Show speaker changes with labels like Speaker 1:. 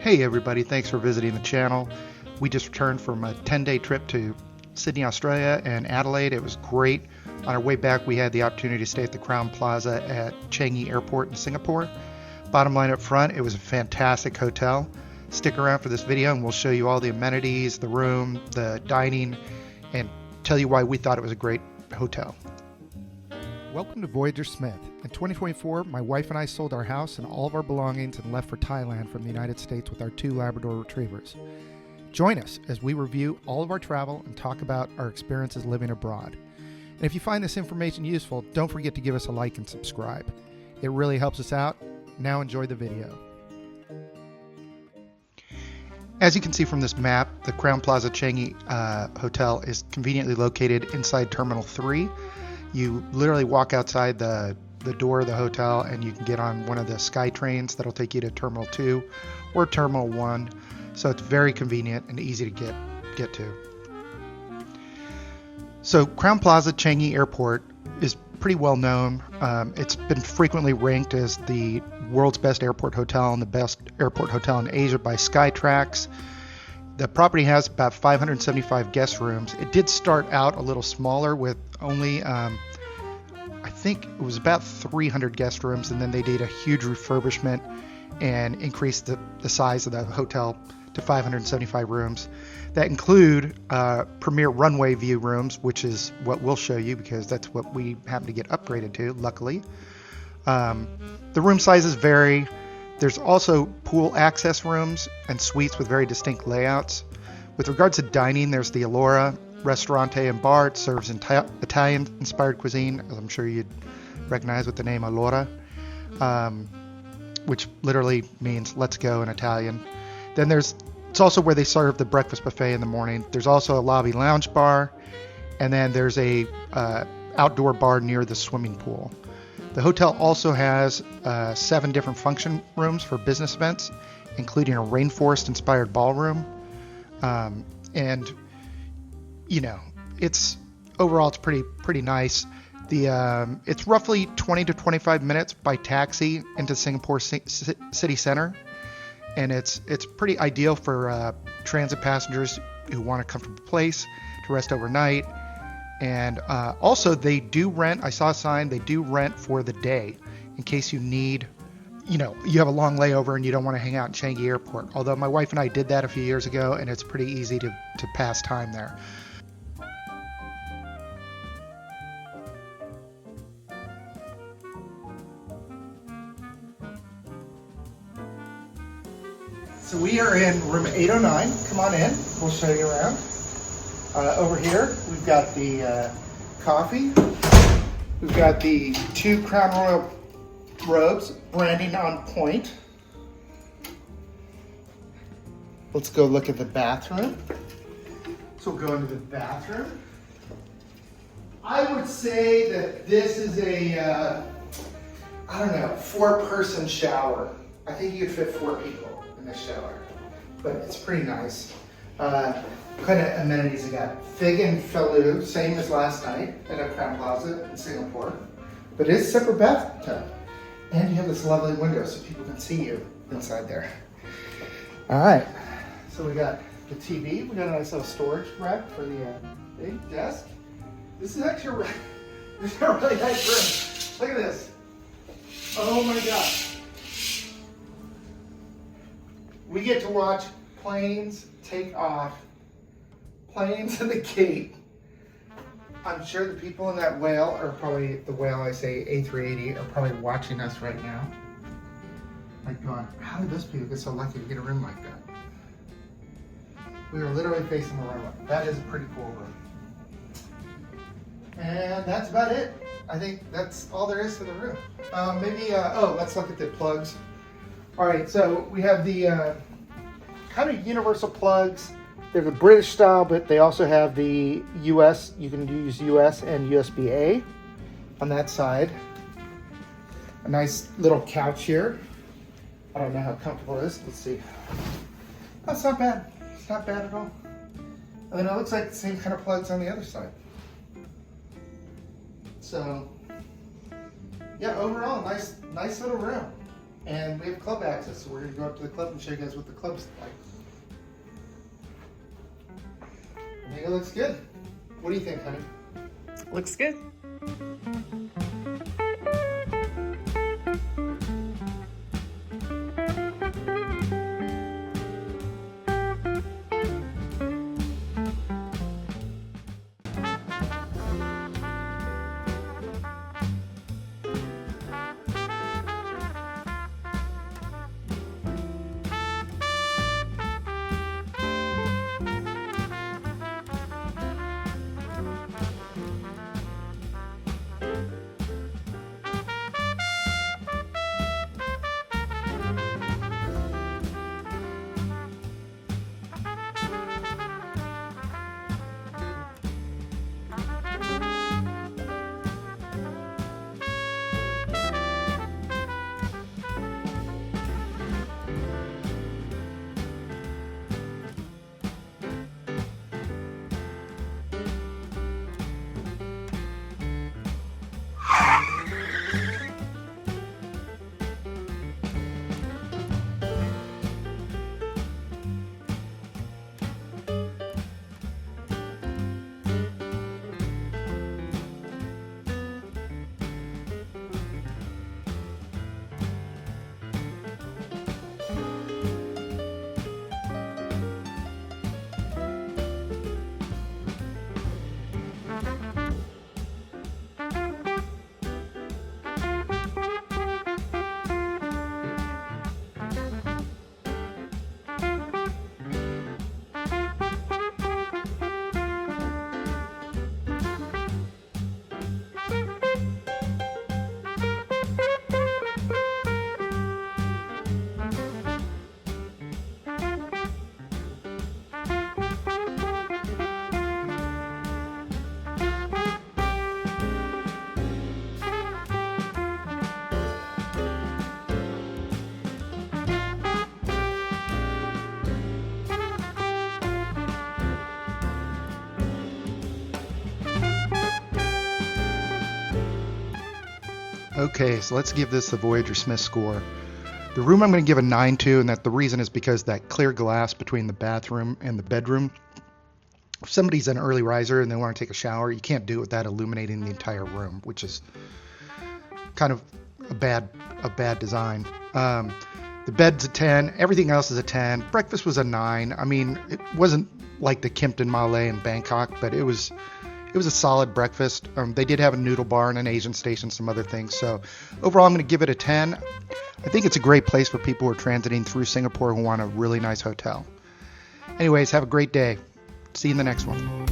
Speaker 1: Hey everybody, thanks for visiting the channel. We just returned from a 10-day trip to Sydney, Australia and Adelaide. It was great. On our way back we had the opportunity to stay at the Crowne Plaza at Changi Airport in Singapore. Bottom line up front, it was a fantastic hotel. Stick around for this video and we'll show you all the amenities, the room, the dining, and tell you why we thought it was a great hotel. Welcome to Voyager Smith. In 2024, my wife and I sold our house and all of our belongings and left for Thailand from the United States with our 2 Labrador retrievers. Join us as we review all of our travel and talk about our experiences living abroad. And if you find this information useful, don't forget to give us a like and subscribe. It really helps us out. Now enjoy the video. As you can see from this map, the Crowne Plaza Changi Hotel is conveniently located inside Terminal 3. You literally walk outside the door of the hotel and you can get on one of the sky trains that'll take you to Terminal 2 or Terminal 1. So it's very convenient and easy to get to. So Crowne Plaza Changi Airport is pretty well known. It's been frequently ranked as the world's best airport hotel and the best airport hotel in Asia by Skytrax. The property has about 575 guest rooms. It did start out a little smaller with only, I think it was about 300 guest rooms, and then they did a huge refurbishment and increased the size of the hotel to 575 rooms. That include premier runway view rooms, which is what we'll show you because that's what we happen to get upgraded to, luckily. The room sizes vary. There's also pool access rooms and suites with very distinct layouts. With regards to dining, there's the Allura Ristorante and Bar. It serves Italian-inspired cuisine, as I'm sure you'd recognize with the name Allura, which literally means let's go in Italian. Then it's also where they serve the breakfast buffet in the morning. There's also a lobby lounge bar, and then there's a outdoor bar near the swimming pool. The hotel also has 7 different function rooms for business events, including a rainforest-inspired ballroom. And you know, overall it's pretty nice. It's roughly 20 to 25 minutes by taxi into Singapore city center, and it's pretty ideal for transit passengers who want a comfortable place to rest overnight. And also they do rent, I saw a sign, they do rent for the day in case you need, you have a long layover and you don't want to hang out in Changi Airport. Although my wife and I did that a few years ago and it's pretty easy to pass time there. So we are in room 809. Come on in, we'll show you around. Over here, we've got the coffee. We've got the 2 Crown Royal robes, branding on point. Let's go look at the bathroom. So we'll go into the bathroom. I would say that this is a, 4-person shower. I think you could fit 4 people in this shower, but it's pretty nice. Kind of amenities I got. Fig and Felu, same as last night at a Crowne Plaza in Singapore, but it's a separate bathtub. And you have this lovely window so people can see you inside there. All right, so we got the TV. We got a nice little storage rack for the big desk. This is actually a really nice room. Look at this. Oh my gosh. We get to watch planes take off. Planes in the gate. I'm sure the people in that whale are probably, the whale I say A380, are probably watching us right now. Like going, how did those people get so lucky to get a room like that? We are literally facing the runway. That is a pretty cool room. And that's about it. I think that's all there is to the room. Let's look at the plugs. All right, so we have the kind of universal plugs. They're the British style, but they also have the US. You can use US and USB-A on that side. A nice little couch here. I don't know how comfortable it is. Let's see. Oh, it's not bad. It's not bad at all. And then it looks like the same kind of plugs on the other side. So, yeah, overall, nice little room. And we have club access, so we're going to go up to the club and show you guys what the club's like. I think it looks good. What do you think, honey?
Speaker 2: Looks good.
Speaker 1: Okay, so let's give this the Voyager Smith score. The room I'm going to give a 9 to, and that the reason is because that clear glass between the bathroom and the bedroom. If somebody's an early riser and they want to take a shower, you can't do it without illuminating the entire room, which is kind of a bad design. The bed's a 10, everything else is a 10. Breakfast was a 9. I mean, it wasn't like the Kimpton Malay in Bangkok, but it was a solid breakfast. They did have a noodle bar and an Asian station, some other things. So overall, I'm going to give it a 10. I think it's a great place for people who are transiting through Singapore who want a really nice hotel. Anyways, have a great day. See you in the next one.